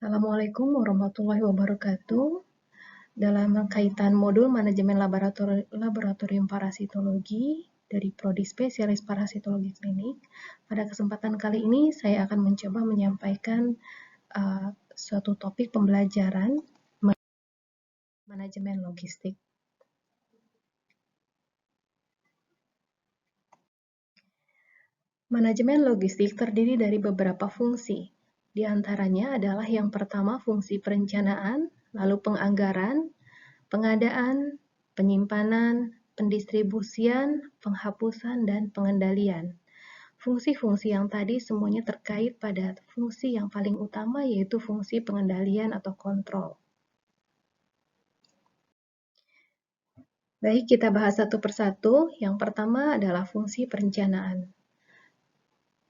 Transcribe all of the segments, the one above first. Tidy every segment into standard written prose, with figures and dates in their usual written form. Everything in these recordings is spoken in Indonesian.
Assalamualaikum warahmatullahi wabarakatuh. Dalam kaitan modul manajemen laboratorium parasitologi dari Prodi Spesialis Parasitologi Klinik, pada kesempatan kali ini saya akan mencoba menyampaikan suatu topik pembelajaran manajemen logistik. Manajemen logistik terdiri dari beberapa fungsi. Di antaranya adalah yang pertama fungsi perencanaan, lalu penganggaran, pengadaan, penyimpanan, pendistribusian, penghapusan, dan pengendalian. Fungsi-fungsi yang tadi semuanya terkait pada fungsi yang paling utama, yaitu fungsi pengendalian atau kontrol. Baik, kita bahas satu persatu. Yang pertama adalah fungsi perencanaan.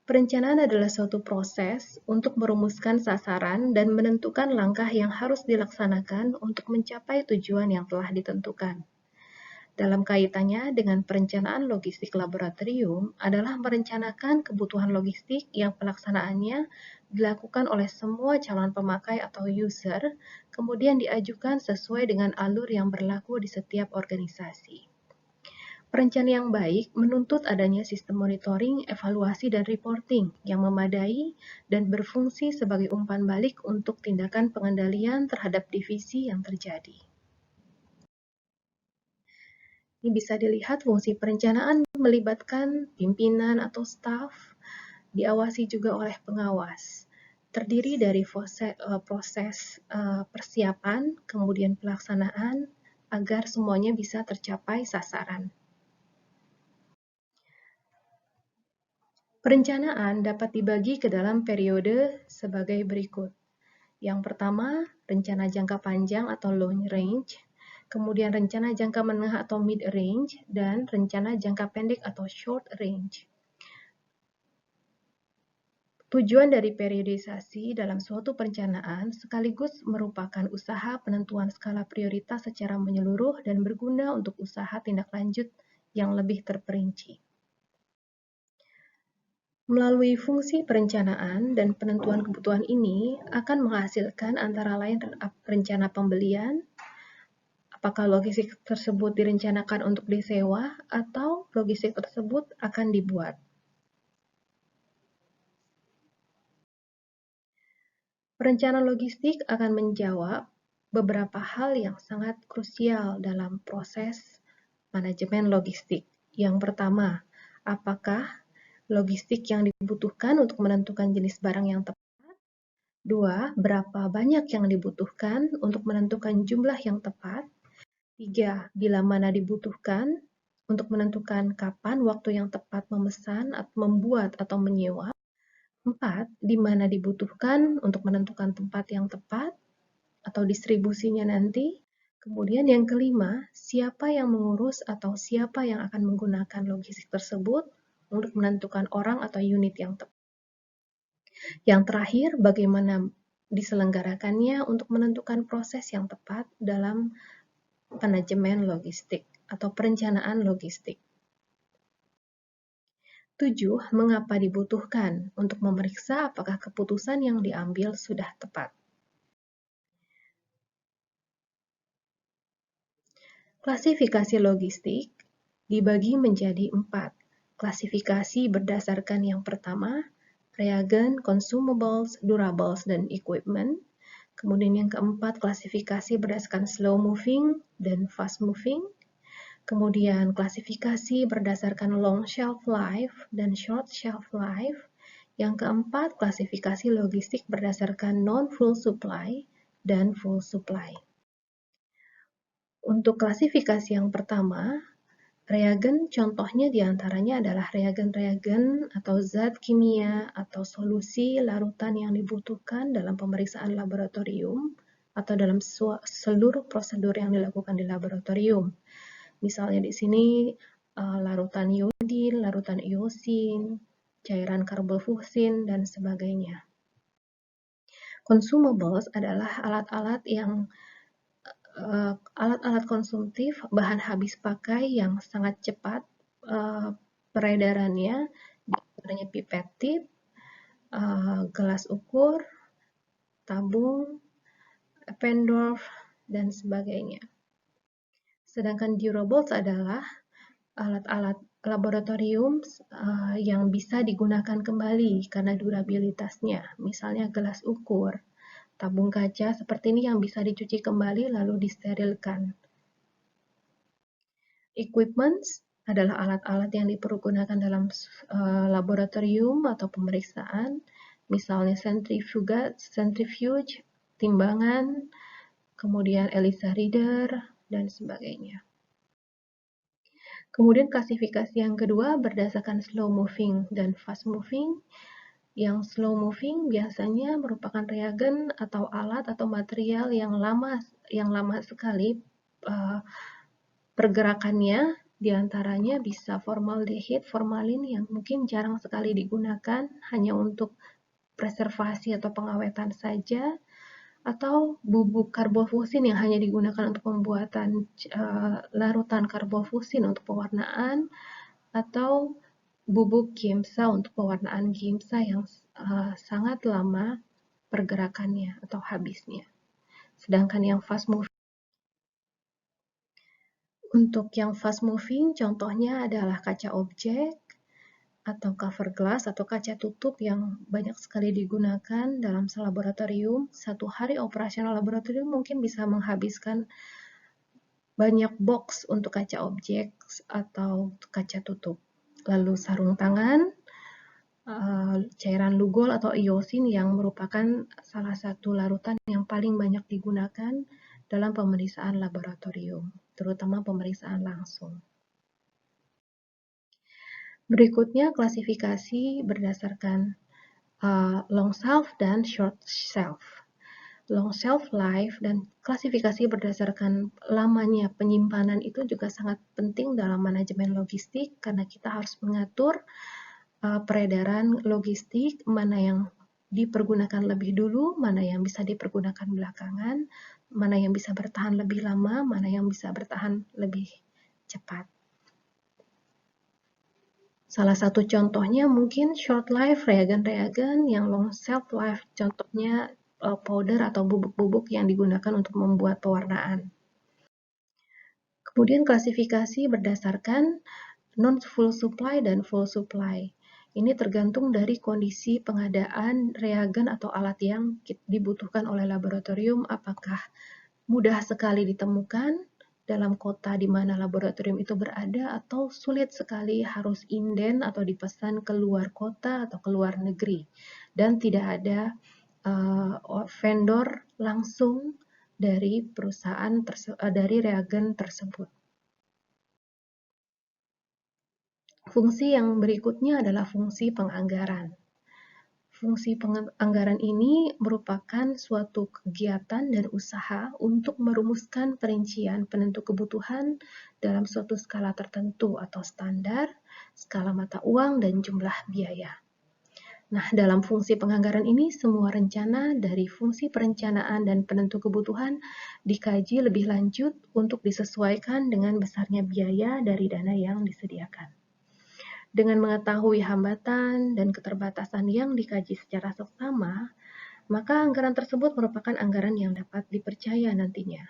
Perencanaan adalah suatu proses untuk merumuskan sasaran dan menentukan langkah yang harus dilaksanakan untuk mencapai tujuan yang telah ditentukan. Dalam kaitannya dengan perencanaan logistik laboratorium adalah merencanakan kebutuhan logistik yang pelaksanaannya dilakukan oleh semua calon pemakai atau user, kemudian diajukan sesuai dengan alur yang berlaku di setiap organisasi. Perencanaan yang baik menuntut adanya sistem monitoring, evaluasi, dan reporting yang memadai dan berfungsi sebagai umpan balik untuk tindakan pengendalian terhadap divisi yang terjadi. Ini bisa dilihat fungsi perencanaan melibatkan pimpinan atau staf, diawasi juga oleh pengawas. Terdiri dari proses persiapan, kemudian pelaksanaan, agar semuanya bisa tercapai sasaran. Perencanaan dapat dibagi ke dalam periode sebagai berikut. Yang pertama, rencana jangka panjang atau long range, kemudian rencana jangka menengah atau mid range, dan rencana jangka pendek atau short range. Tujuan dari periodisasi dalam suatu perencanaan sekaligus merupakan usaha penentuan skala prioritas secara menyeluruh dan berguna untuk usaha tindak lanjut yang lebih terperinci. Melalui fungsi perencanaan dan penentuan kebutuhan ini akan menghasilkan antara lain rencana pembelian, apakah logistik tersebut direncanakan untuk disewa atau logistik tersebut akan dibuat. Perencanaan logistik akan menjawab beberapa hal yang sangat krusial dalam proses manajemen logistik. Yang pertama, apakah logistik yang dibutuhkan untuk menentukan jenis barang yang tepat? Dua, berapa banyak yang dibutuhkan untuk menentukan jumlah yang tepat? Tiga, bila mana dibutuhkan untuk menentukan kapan waktu yang tepat memesan, atau membuat, atau menyewa. 4. Di mana dibutuhkan untuk menentukan tempat yang tepat atau distribusinya nanti. Kemudian yang kelima, siapa yang mengurus atau siapa yang akan menggunakan logistik tersebut untuk menentukan orang atau unit yang tepat. Yang terakhir, bagaimana diselenggarakannya untuk menentukan proses yang tepat dalam manajemen logistik atau perencanaan logistik. 7. Mengapa dibutuhkan? Untuk memeriksa apakah keputusan yang diambil sudah tepat. Klasifikasi logistik dibagi menjadi 4. Klasifikasi berdasarkan yang pertama, reagen, consumables, durables, dan equipment. Kemudian yang keempat, klasifikasi berdasarkan slow moving dan fast moving. Kemudian klasifikasi berdasarkan long shelf life dan short shelf life. Yang keempat, klasifikasi logistik berdasarkan non-full supply dan full supply. Untuk klasifikasi yang pertama, reagen contohnya diantaranya adalah reagen-reagen atau zat kimia atau solusi larutan yang dibutuhkan dalam pemeriksaan laboratorium atau dalam seluruh prosedur yang dilakukan di laboratorium. Misalnya di sini larutan iodin, larutan iosin, cairan karbofuksin, dan sebagainya. Consumables adalah alat-alat konsumtif, bahan habis pakai yang sangat cepat peredarannya, antaranya pipet tip, gelas ukur, tabung, Eppendorf, dan sebagainya. Sedangkan durables adalah alat-alat laboratorium yang bisa digunakan kembali karena durabilitasnya, misalnya gelas ukur, tabung kaca seperti ini yang bisa dicuci kembali lalu disterilkan. Equipments adalah alat-alat yang dipergunakan dalam laboratorium atau pemeriksaan, misalnya centrifuge, timbangan, kemudian ELISA reader, dan sebagainya. Kemudian klasifikasi yang kedua berdasarkan slow moving dan fast moving. Yang slow moving biasanya merupakan reagen atau alat atau material yang lama sekali pergerakannya, diantaranya bisa formaldehid, formalin yang mungkin jarang sekali digunakan hanya untuk preservasi atau pengawetan saja, atau bubuk karbofusin yang hanya digunakan untuk pembuatan larutan karbofusin untuk pewarnaan, atau bubuk gimsa untuk pewarnaan gimsa yang sangat lama pergerakannya atau habisnya. Sedangkan yang fast moving, untuk yang fast moving contohnya adalah kaca objek, atau cover glass atau kaca tutup yang banyak sekali digunakan dalam laboratorium. Satu hari operasional laboratorium mungkin bisa menghabiskan banyak box untuk kaca objek atau kaca tutup. Lalu sarung tangan, cairan lugol atau iosin yang merupakan salah satu larutan yang paling banyak digunakan dalam pemeriksaan laboratorium, terutama pemeriksaan langsung. Berikutnya klasifikasi berdasarkan long shelf dan short shelf. Long shelf life dan klasifikasi berdasarkan lamanya penyimpanan itu juga sangat penting dalam manajemen logistik karena kita harus mengatur peredaran logistik, mana yang dipergunakan lebih dulu, mana yang bisa dipergunakan belakangan, mana yang bisa bertahan lebih lama, mana yang bisa bertahan lebih cepat. Salah satu contohnya mungkin short life reagen-reagen, yang long shelf life contohnya powder atau bubuk-bubuk yang digunakan untuk membuat pewarnaan. Kemudian klasifikasi berdasarkan non-full supply dan full supply. Ini tergantung dari kondisi pengadaan reagen atau alat yang dibutuhkan oleh laboratorium, apakah mudah sekali ditemukan dalam kota di mana laboratorium itu berada atau sulit sekali harus inden atau dipesan ke luar kota atau ke luar negeri dan tidak ada vendor langsung dari perusahaan dari reagen tersebut. Fungsi yang berikutnya adalah fungsi penganggaran. Fungsi penganggaran ini merupakan suatu kegiatan dan usaha untuk merumuskan perincian penentu kebutuhan dalam suatu skala tertentu atau standar, skala mata uang, dan jumlah biaya. Nah, dalam fungsi penganggaran ini, semua rencana dari fungsi perencanaan dan penentu kebutuhan dikaji lebih lanjut untuk disesuaikan dengan besarnya biaya dari dana yang disediakan. Dengan mengetahui hambatan dan keterbatasan yang dikaji secara seksama, maka anggaran tersebut merupakan anggaran yang dapat dipercaya nantinya.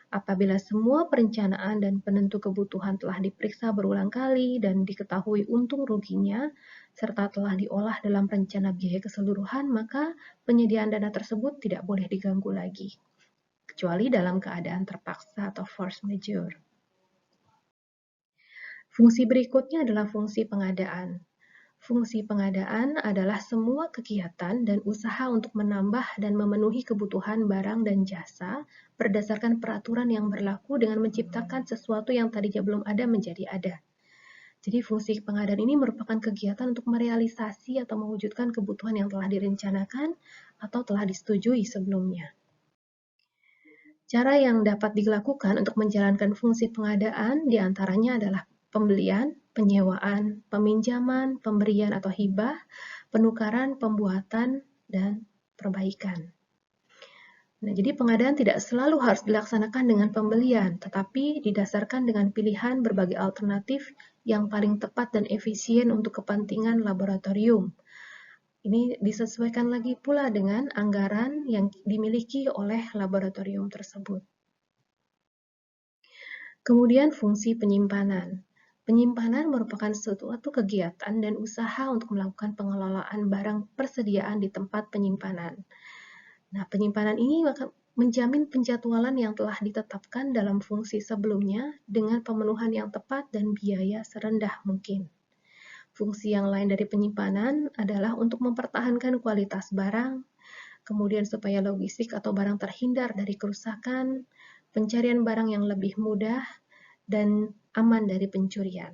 Apabila semua perencanaan dan penentu kebutuhan telah diperiksa berulang kali dan diketahui untung ruginya, serta telah diolah dalam rencana biaya keseluruhan, maka penyediaan dana tersebut tidak boleh diganggu lagi, kecuali dalam keadaan terpaksa atau force majeure. Fungsi berikutnya adalah fungsi pengadaan. Fungsi pengadaan adalah semua kegiatan dan usaha untuk menambah dan memenuhi kebutuhan barang dan jasa berdasarkan peraturan yang berlaku dengan menciptakan sesuatu yang tadinya belum ada menjadi ada. Jadi fungsi pengadaan ini merupakan kegiatan untuk merealisasi atau mewujudkan kebutuhan yang telah direncanakan atau telah disetujui sebelumnya. Cara yang dapat dilakukan untuk menjalankan fungsi pengadaan diantaranya adalah pembelian, penyewaan, peminjaman, pemberian atau hibah, penukaran, pembuatan, dan perbaikan. Nah, jadi pengadaan tidak selalu harus dilaksanakan dengan pembelian, tetapi didasarkan dengan pilihan berbagai alternatif yang paling tepat dan efisien untuk kepentingan laboratorium. Ini disesuaikan lagi pula dengan anggaran yang dimiliki oleh laboratorium tersebut. Kemudian fungsi penyimpanan. Penyimpanan merupakan suatu kegiatan dan usaha untuk melakukan pengelolaan barang persediaan di tempat penyimpanan. Nah, penyimpanan ini menjamin penjadwalan yang telah ditetapkan dalam fungsi sebelumnya dengan pemenuhan yang tepat dan biaya serendah mungkin. Fungsi yang lain dari penyimpanan adalah untuk mempertahankan kualitas barang, kemudian supaya logistik atau barang terhindar dari kerusakan, pencarian barang yang lebih mudah, dan aman dari pencurian.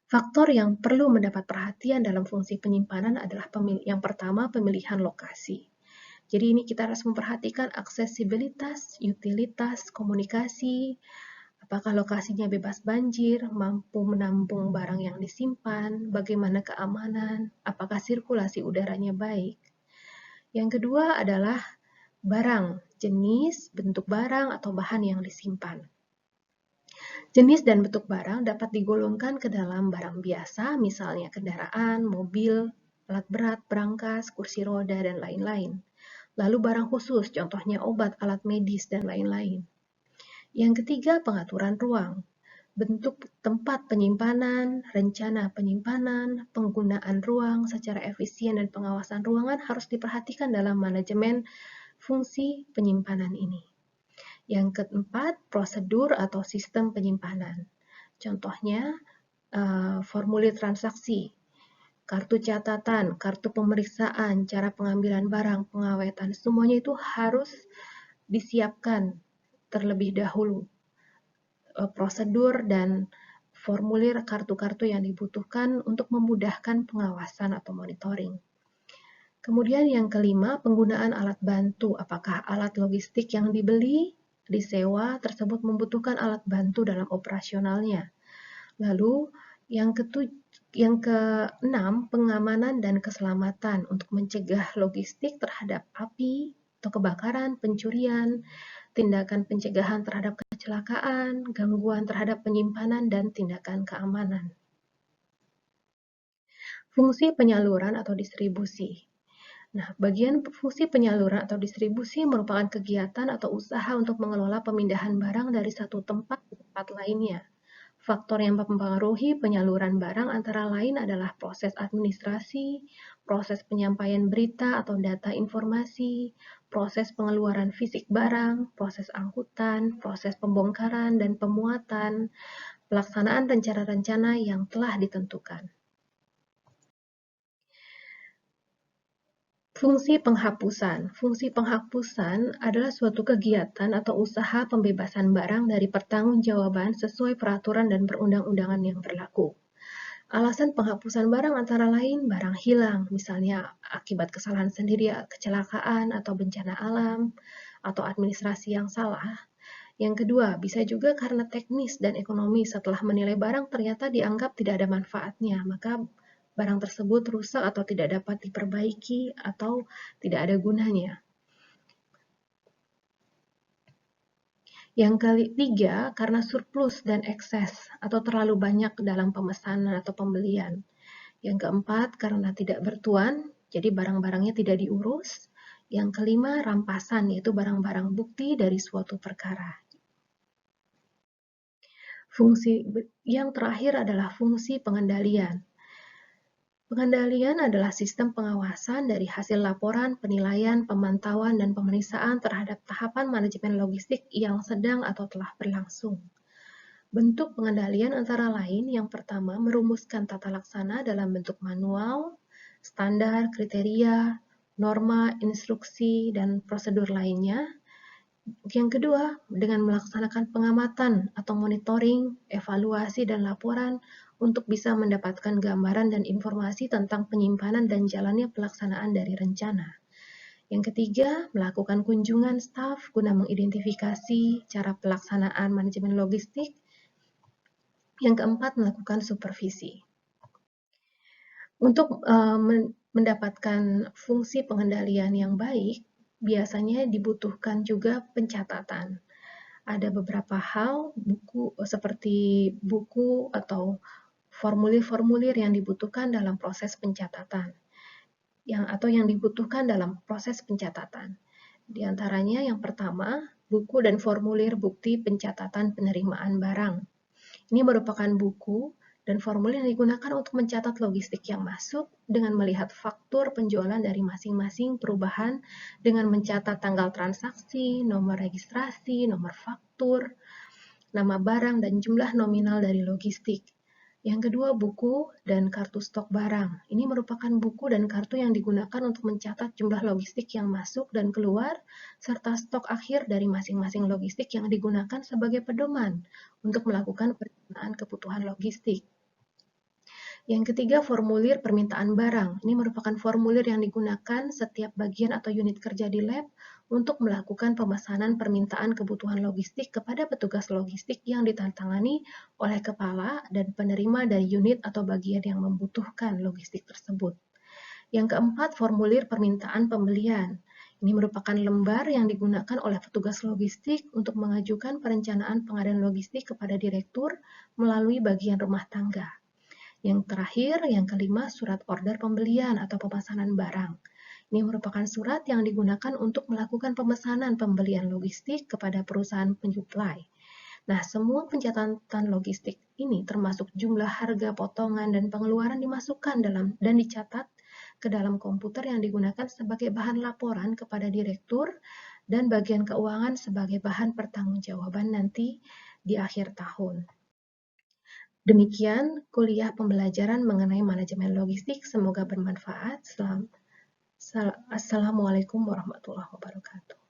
Faktor yang perlu mendapat perhatian dalam fungsi penyimpanan adalah yang pertama, pemilihan lokasi. Jadi ini kita harus memperhatikan aksesibilitas, utilitas, komunikasi, apakah lokasinya bebas banjir, mampu menampung barang yang disimpan, bagaimana keamanan, apakah sirkulasi udaranya baik. Yang kedua adalah barang, jenis, bentuk barang, atau bahan yang disimpan. Jenis dan bentuk barang dapat digolongkan ke dalam barang biasa, misalnya kendaraan, mobil, alat berat, berangkas, kursi roda, dan lain-lain. Lalu barang khusus, contohnya obat, alat medis, dan lain-lain. Yang ketiga, pengaturan ruang. Bentuk tempat penyimpanan, rencana penyimpanan, penggunaan ruang secara efisien, dan pengawasan ruangan harus diperhatikan dalam manajemen fungsi penyimpanan ini. Yang keempat, prosedur atau sistem penyimpanan. Contohnya, formulir transaksi, kartu catatan, kartu pemeriksaan, cara pengambilan barang, pengawetan, semuanya itu harus disiapkan terlebih dahulu. Prosedur dan formulir kartu-kartu yang dibutuhkan untuk memudahkan pengawasan atau monitoring. Kemudian yang kelima, penggunaan alat bantu. Apakah alat logistik yang dibeli, disewa, tersebut membutuhkan alat bantu dalam operasionalnya. Lalu yang keenam, pengamanan dan keselamatan untuk mencegah logistik terhadap api atau kebakaran, pencurian, tindakan pencegahan terhadap kecelakaan, gangguan terhadap penyimpanan, dan tindakan keamanan. Fungsi penyaluran atau distribusi. Nah, bagian fungsi penyaluran atau distribusi merupakan kegiatan atau usaha untuk mengelola pemindahan barang dari satu tempat ke tempat lainnya. Faktor yang mempengaruhi penyaluran barang antara lain adalah proses administrasi, proses penyampaian berita atau data informasi, proses pengeluaran fisik barang, proses angkutan, proses pembongkaran dan pemuatan, pelaksanaan rencana-rencana yang telah ditentukan. Fungsi penghapusan. Fungsi penghapusan adalah suatu kegiatan atau usaha pembebasan barang dari pertanggungjawaban sesuai peraturan dan perundang-undangan yang berlaku. Alasan penghapusan barang antara lain barang hilang, misalnya akibat kesalahan sendiri, kecelakaan, atau bencana alam, atau administrasi yang salah. Yang kedua, bisa juga karena teknis dan ekonomi setelah menilai barang ternyata dianggap tidak ada manfaatnya, maka barang tersebut rusak atau tidak dapat diperbaiki atau tidak ada gunanya. Yang ketiga, karena surplus dan ekses atau terlalu banyak dalam pemesanan atau pembelian. Yang keempat, karena tidak bertuan, jadi barang-barangnya tidak diurus. Yang kelima, rampasan, yaitu barang-barang bukti dari suatu perkara. Fungsi yang terakhir adalah fungsi pengendalian. Pengendalian adalah sistem pengawasan dari hasil laporan, penilaian, pemantauan, dan pemeriksaan terhadap tahapan manajemen logistik yang sedang atau telah berlangsung. Bentuk pengendalian antara lain yang pertama merumuskan tata laksana dalam bentuk manual, standar, kriteria, norma, instruksi, dan prosedur lainnya. Yang kedua, dengan melaksanakan pengamatan atau monitoring, evaluasi, dan laporan untuk bisa mendapatkan gambaran dan informasi tentang penyimpanan dan jalannya pelaksanaan dari rencana. Yang ketiga, melakukan kunjungan staf guna mengidentifikasi cara pelaksanaan manajemen logistik. Yang keempat, melakukan supervisi. Untuk mendapatkan fungsi pengendalian yang baik, biasanya dibutuhkan juga pencatatan. Ada beberapa hal, seperti buku atau formulir-formulir yang dibutuhkan dalam proses pencatatan. yang dibutuhkan dalam proses pencatatan. Di antaranya yang pertama, buku dan formulir bukti pencatatan penerimaan barang. Ini merupakan buku dan formulir yang digunakan untuk mencatat logistik yang masuk dengan melihat faktur penjualan dari masing-masing perubahan dengan mencatat tanggal transaksi, nomor registrasi, nomor faktur, nama barang, dan jumlah nominal dari logistik. Yang kedua, buku dan kartu stok barang. Ini merupakan buku dan kartu yang digunakan untuk mencatat jumlah logistik yang masuk dan keluar, serta stok akhir dari masing-masing logistik yang digunakan sebagai pedoman untuk melakukan perencanaan kebutuhan logistik. Yang ketiga, formulir permintaan barang. Ini merupakan formulir yang digunakan setiap bagian atau unit kerja di lab untuk melakukan pemesanan permintaan kebutuhan logistik kepada petugas logistik yang ditandatangani oleh kepala dan penerima dari unit atau bagian yang membutuhkan logistik tersebut. Yang keempat, formulir permintaan pembelian. Ini merupakan lembar yang digunakan oleh petugas logistik untuk mengajukan perencanaan pengadaan logistik kepada direktur melalui bagian rumah tangga. Yang terakhir, yang kelima, surat order pembelian atau pemesanan barang. Ini merupakan surat yang digunakan untuk melakukan pemesanan pembelian logistik kepada perusahaan penyuplai. Nah, semua pencatatan logistik ini termasuk jumlah harga potongan dan pengeluaran dimasukkan dan dicatat ke dalam komputer yang digunakan sebagai bahan laporan kepada direktur dan bagian keuangan sebagai bahan pertanggungjawaban nanti di akhir tahun. Demikian kuliah pembelajaran mengenai manajemen logistik, semoga bermanfaat. Assalamualaikum warahmatullahi wabarakatuh.